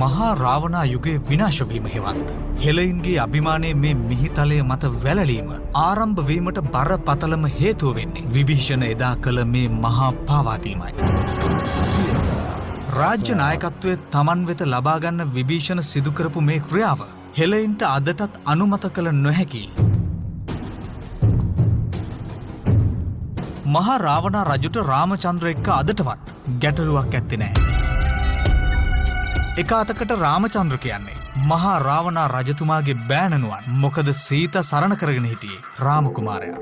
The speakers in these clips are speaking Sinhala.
මහා රාවණා යුගයේ විනාශ වීම හෙවත් හෙළයින්ගේ අභිමානයේ මේ මිහිතලය මත වැළලීම ආරම්භ වීමට බරපතලම හේතුව වෙන්නේ විභීෂණ එදා කළ මේ මහා පාවාදීමයි. රාජ්‍ය නායකත්වයේ තමන් වෙත ලබා ගන්න විභීෂණ සිදු කරපු මේ ක්‍රියාව හෙළයින්ට අදටත් අනුමත කළ නොහැකි. මහා රාවණා රජුට රාමචන්ද්‍ර එක්ක අදටවත් ගැටලුවක් ඇත්තේ නැහැ. එක අතකට රාමචන්ද්‍ර කියන්නේ මහා රාවණා රජතුමාගේ බෑණනුවන්. මොකද සීතා සරණ කරගෙන හිටියේ රාම කුමාරයා.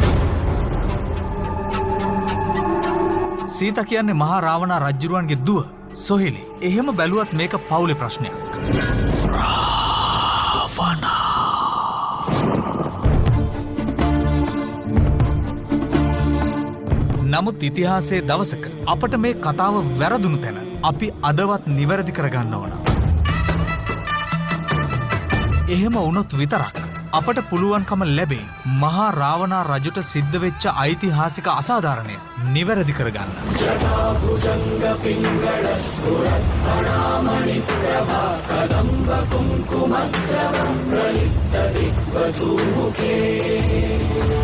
සීතා කියන්නේ මහා රාවණා රජුරුවන්ගේ දුව සොහිලි. එහෙම බැලුවත් මේක පවුලේ ප්‍රශ්නයක්. රාවණා නමුත් ඉතිහාසයේ දවසක අපට මේ කතාව වැරදුණු තැන අපි අදවත් නිවැරදි කරගන්න ඕන. එහෙම වුණොත් විතරක් අපට පුළුවන්කම ලැබේ මහා රාවණා රජුට සිද්ධ වෙච්ච ඓතිහාසික අසාධාරණය නිවැරදි කරගන්න. ජටාභුජංග පිංගල ස්ಫುරත් අනාමණි ප්‍රභා කදම්බ කුංකුමද්‍රවම් ප්‍රලිප්ත දික්වතු මුඛේ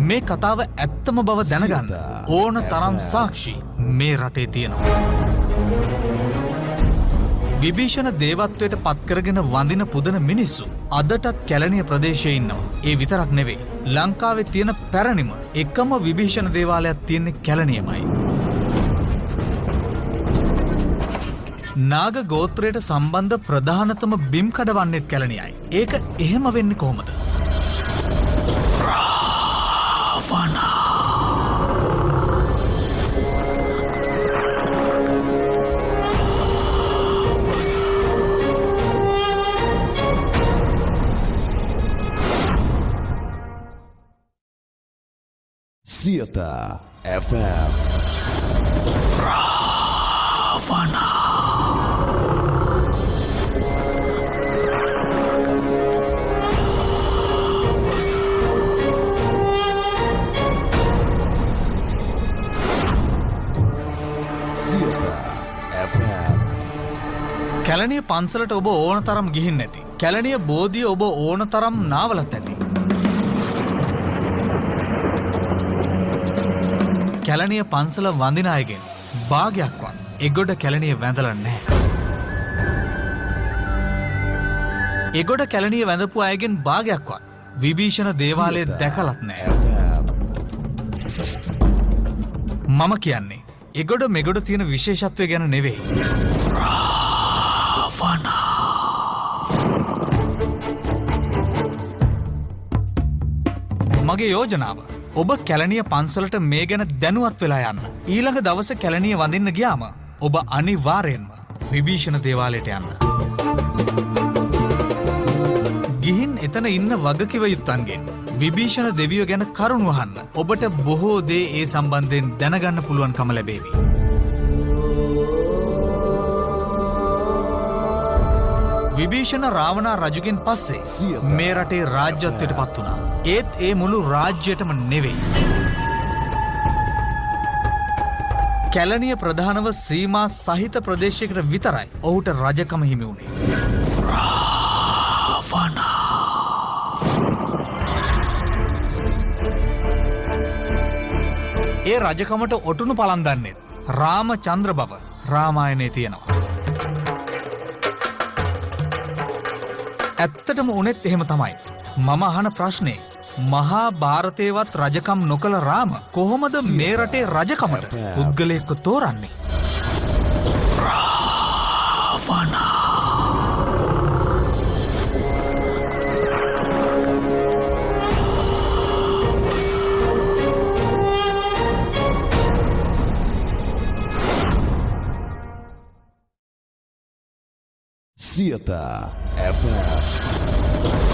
මේ කතාව ඇත්තම බව දැනගන්න ඕන තරම් සාක්ෂි මේ රටේ තියෙනවා. විභීෂණ දේවත්වයට පත්කරගෙන වඳින පුදන මිනිස්සු අදටත් කැලණිය ප්‍රදේශයේ ඉන්නවා. ඒ විතරක් නෙවෙයි. ලංකාවේ තියෙන පැරණිම එකම විභීෂණ දේවාලයක් තියෙන්නේ කැලණියමයි. නාග ගෝත්‍රයට සම්බන්ධ ප්‍රධානතම බිම් කඩවන්නේත් කැලණියයි. ඒක එහෙම වෙන්නේ කොහොමද? Sieta FM. Ravana. Sieta FM. Kelaniya පන්සලට ඔබ ඕන තරම් ගිහින් නැති. කැලණිය බෝධිය ඔබ ඕන තරම් නාවලත් ඇති. කැලණිය පන්සල වඳින අයගෙන් භාගයක්වත් එගොඩ කැලණිය වැඳලා නැහැ. එගොඩ කැලණිය වැඳපු අයගෙන් භාගයක්වත් විභීෂණ දේවාලය දැකලත් නැහැ. මම කියන්නේ එගොඩ මෙගොඩ තියෙන විශේෂත්වය ගැන නෙවෙයි. රාවණා. මගේ යෝජනාව ඔබ කැලණිය පන්සලට මේ ගැන දැනුවත් වෙලා යන්න. ඊළඟ දවස කැලණිය වඳින්න ගියාම ඔබ අනිවාර්යෙන්ම විභීෂණ දේවාලයට යන්න. ගිහින් එතන ඉන්න වගකිව යුත්තන්ගෙන් විභීෂණ දෙවියෝ ගැන කරුණු අහන්න. ඔබට බොහෝ දේ ඒ සම්බන්ධයෙන් දැනගන්න පුළුවන්කම ලැබේවි. විභීෂණ රාවණා රජුගෙන් පස්සේ මේ රටේ රාජ්‍යත්වයට පත් වුණා. ඒත් ඒ මුළු රාජ්‍යයටම නෙවෙයි. කැලණිය ප්‍රධානව සීමා සහිත ප්‍රදේශයකට විතරයි ඔහුට රජකම හිමි වුණේ. රාවණා. ඒ රජකමට ඔටුනු පලන් දන්නෙත් රාමචන්ද්‍ර බව රාමායනයේ තියෙනවා. ඇත්තටම උනෙත් එහෙම තමයි. මම අහන ප්‍රශ්නේ මහා භාරතේවත් රජකම් නොකළ රාම කොහොමද මේ රටේ රජකමට පුද්ගලයෙක්ව තෝරන්නේ? රාවණා. Sieta FM.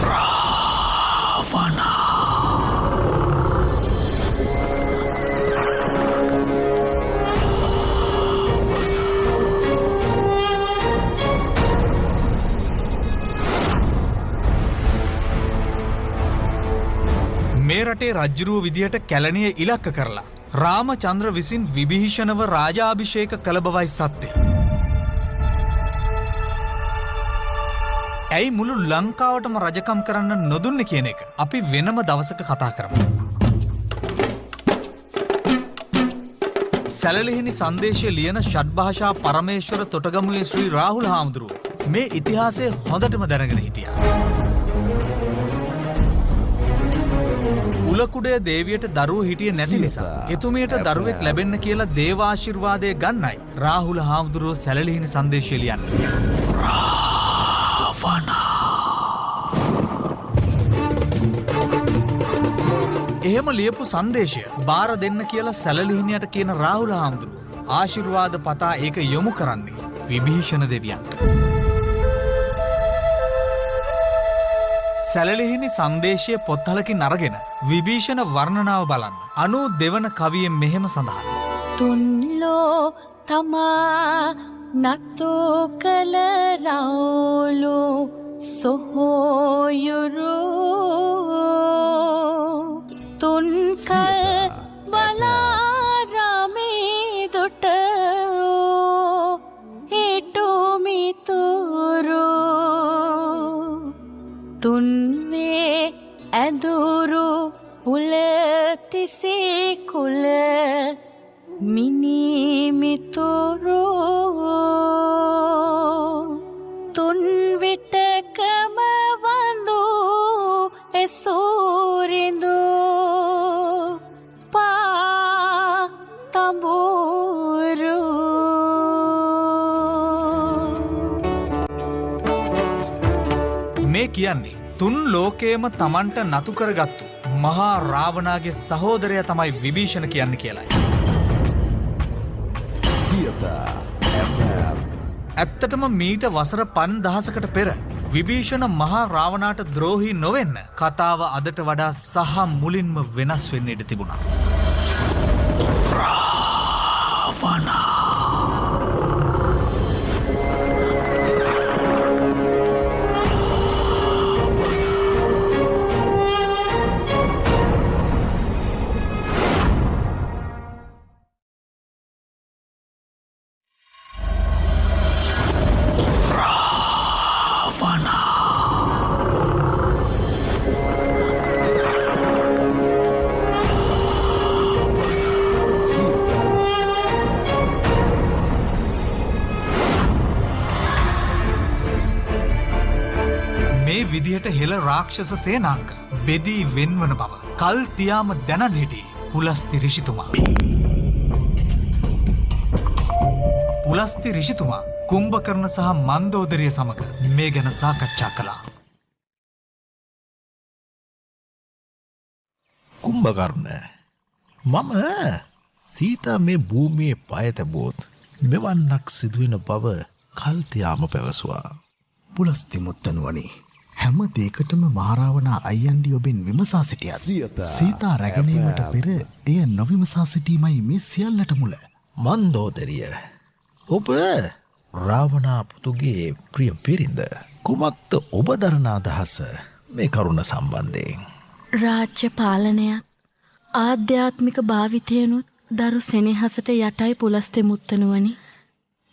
Ravana. මේ රටේ රජ්ජුරුව විදියට කැලණිය ඉලක්ක කරලා රාමචන්ද්‍ර විසින් විභීෂණව රාජාභිෂේක කළ බවයි සත්‍යය. ඇයි මුළු ලංකාවටම රජකම් කරන්න නොදුන්නේ කියන එක අපි වෙනම දවසක කතා කරමු. සැලලිහිණි සංදේශය ලියන ෂඩ්භාෂා පරමේශ්වර තොටගමුවේ ශ්‍රී රාහුල හාමුදුරුවෝ මේ ඉතිහාසය හොඳටම දැනගෙන හිටියා. උලකුඩේ දේවියට දරුවෝ හිටියේ නැති නිසා එතුමියට දරුවෙක් ලැබෙන්න කියලා දේවාශිර්වාදය ගන්නයි රාහුල හාමුදුරුවෝ සැලලිහිණි සංදේශය ලියන්නේ. එහෙම ලියපු සංදේශය බාර දෙන්න කියලා සැලලිහිණියට කියන රාහුල හාමුදුරුවෝ ආශිර්වාද පතා ඒක යොමු කරන්නේ විභීෂණ දෙවියන්ට. සැලලිහිණි සංදේශය පොත්හලකින් අරගෙන විභීෂණ වර්ණනාව බලන්න. 92 වන කවියෙන් මෙහෙම සඳහන්. තුන්ලෝ තමා නතු කල රාලු සොහොයුරු තුන්කල් බලාරාමේ දොට හිටුමිතුරු තුන්වේ ඇදුරු උලතිසේ කුල මිනිමිතුරු තුන් විටකම වඳු එසූරිඳු පා තඹුරු මේ කියන්නේ තුන් ලෝකයේම තමන්ට නතු කරගත්තු මහා රාවණාගේ සහෝදරයා තමයි විභීෂණ කියන්නේ කියලායි. සියත FM. ඇත්තටම මීට වසර 5000කට පෙර විභීෂණ මහා රාවණාට ද්‍රෝහී නොවෙන්න කතාව අදට වඩා සහ මුලින්ම වෙනස් වෙන්න ඉඩ තිබුණා. රාවණා විදිහට හෙළ රාක්ෂස සේනාංග බෙදී වෙන්වන බව කල් තියාම දැනන් හිටියේ පුලස්ති ඍෂිතුමා. පුලස්ති ඍෂිතුමා කුම්භකර්ණ සහ මන්දෝදරිය සමග මේ ගැන සාකච්ඡා කළා. කුම්භකර්ණ මම සීතා මේ භූමියේ පය තැබුවොත් මෙවන්නක් සිදුවෙන බව කල් තියාම පැවසුවා. පුලස්ති මුත්තනුවනි හැම දෙයකටම මහරාවණා අයියන්ඩි ඔබෙන් විමසා සිටියත් සීතා රැගෙනීමට පෙර එය නොවිමසා සිටීමයි මේ සියල්ලට මුල. මන්දෝදරිය ඔබ රාවණා පුතුගේ ප්‍රිය පිරිඳ කුමක්ද ඔබ දරන අදහස මේ කරුණ සම්බන්ධයෙන්? රාජ්‍ය පාලනයත් ආධ්‍යාත්මික භාවිතයනුත් දරු සෙනෙහසට යටයි පුලස්ති මුත්තනුවනි.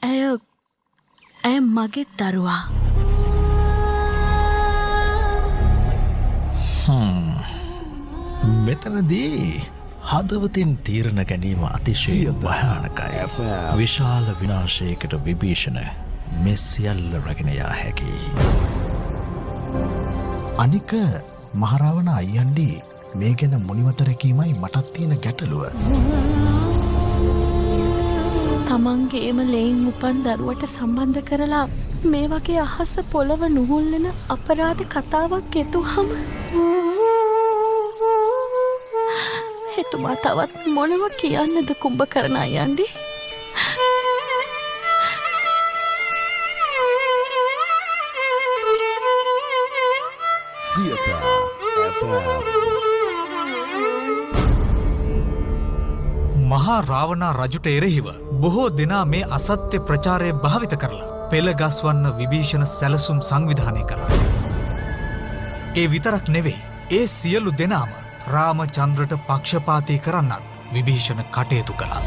ඇය මගේ දරුවා. මෙතනදී හදවතින් තීරණ ගැනීම අතිශය භයානකයි. විශාල විනාශයකට විභීෂණ මේ සියල්ල රැගෙන යා හැකියි. අනික මහරාවණා අයියන්ඩි මේ ගැන මුනිවත රැකීමයි මටත් තියෙන ගැටලුව. තමන්ගේම ලෙයින් උපන් දරුවට සම්බන්ධ කරලා මේ වගේ අහස පොළව නුහුල්ලන අපරාධ කතාවක් එතුහම එතුමා තවත් මොනව කියන්නද කුම්භකර්ණ අයියන්ඩි? සියත FM. මහා රාවණා රජුට එරෙහිව බොහෝ දෙනා මේ අසත්‍ය ප්‍රචාරය භාවිත කරලා පෙළ ගස්වන්න විභීෂණ සැලසුම් සංවිධානය කළා. ඒ විතරක් නෙවෙයි, ඒ සියලු දෙනාම රාමචන්ද්‍රට පක්ෂපාතී කරන්නත් විභීෂණ කටයුතු කළා.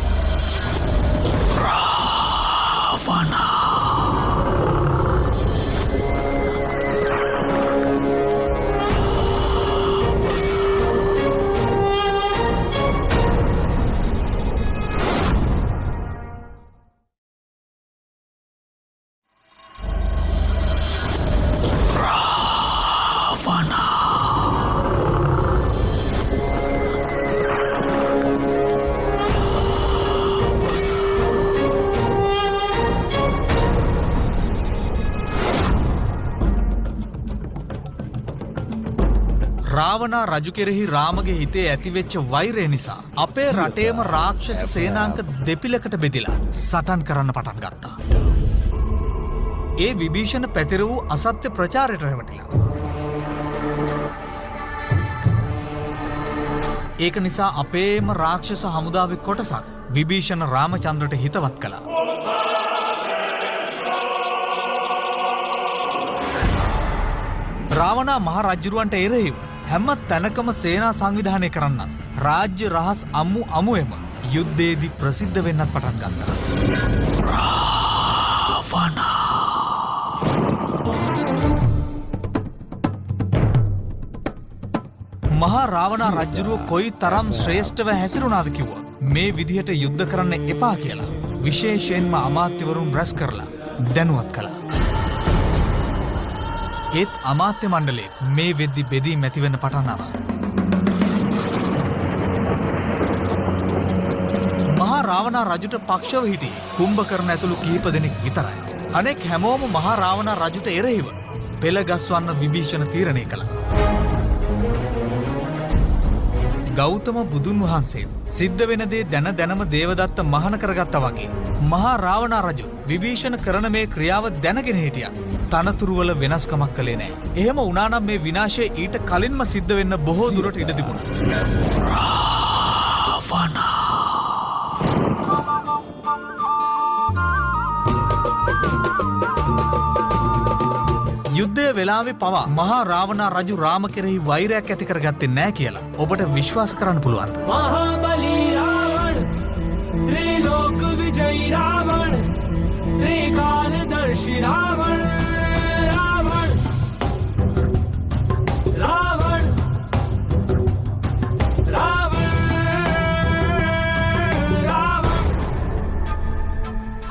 රාවණා රජු කෙරෙහි රාමගේ හිතේ ඇතිවෙච්ච වෛරය නිසා අපේ රටේම රාක්ෂස සේනාංක දෙපිලකට බෙදිලා සටන් කරන්න පටන් ගත්තා. ඒ විභීෂණ පැතිර වූ අසත්‍ය ප්‍රචාරයට රැවටිලා. ඒක නිසා අපේම රාක්ෂස හමුදාවේ කොටසක් විභීෂණ රාමචන්ද්‍රට හිතවත් කළා. රාවණා මහ රජුරවන්ට එරෙහිව හැම තැනකම සේනා සංවිධානය කරන්න රාජ්‍ය රහස් අමුවෙම යුද්ධයේදී ප්‍රසිද්ධ වෙන්නත් පටන් ගත්තා. මහා රාවණා රජුරුව කොයි තරම් ශ්‍රේෂ්ඨව හැසිරුණාද කිව්වොත් මේ විදිහට යුද්ධ කරන්න එපා කියලා විශේෂයෙන්ම අමාත්‍යවරුන් රැස් කරලා දැනුවත් කළා. ඒත් අමාත්‍ය මණ්ඩලේ මේ වෙද්දි බෙදීම් ඇතිවෙන්න පටන් අරන්. මහා රාවණා රජුට පක්ෂව හිටියේ කුම්භකර්ණ ඇතුළු කිහිප දෙනෙක් විතරයි. අනෙක් හැමෝම මහා රාවණා රජුට එරෙහිව පෙළ ගස්වන්න විභීෂණ තීරණය කළා. ගෞතම බුදුන් වහන්සේ සිද්ධ වෙන දේ දැනම දේවදත්ත මහාන කරගත්තා වගේ මහා රාවණා රජු විභීෂණ කරන මේ ක්‍රියාව දැනගෙන හිටියා. තනතුරු වල වෙනස්කමක් කළේ නැහැ. එහෙම වුණා නම් මේ විනාශය ඊට කලින්ම සිද්ධ වෙන්න බොහෝ දුරට ඉඩ තිබුණා. යුද්ධය වෙලාවේ පවා මහා රාවණා රජු රාම කෙරෙහි වෛරයක් ඇති කරගත්තේ නැහැ කියලා ඔබට විශ්වාස කරන්න පුළුවන්ද? මහාබලී රාවණ ත්‍රිලෝක විජයී රාවණ ත්‍රිකාලදර්ශී රාවණ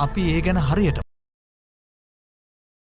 අපි ඒ ගැන හරියට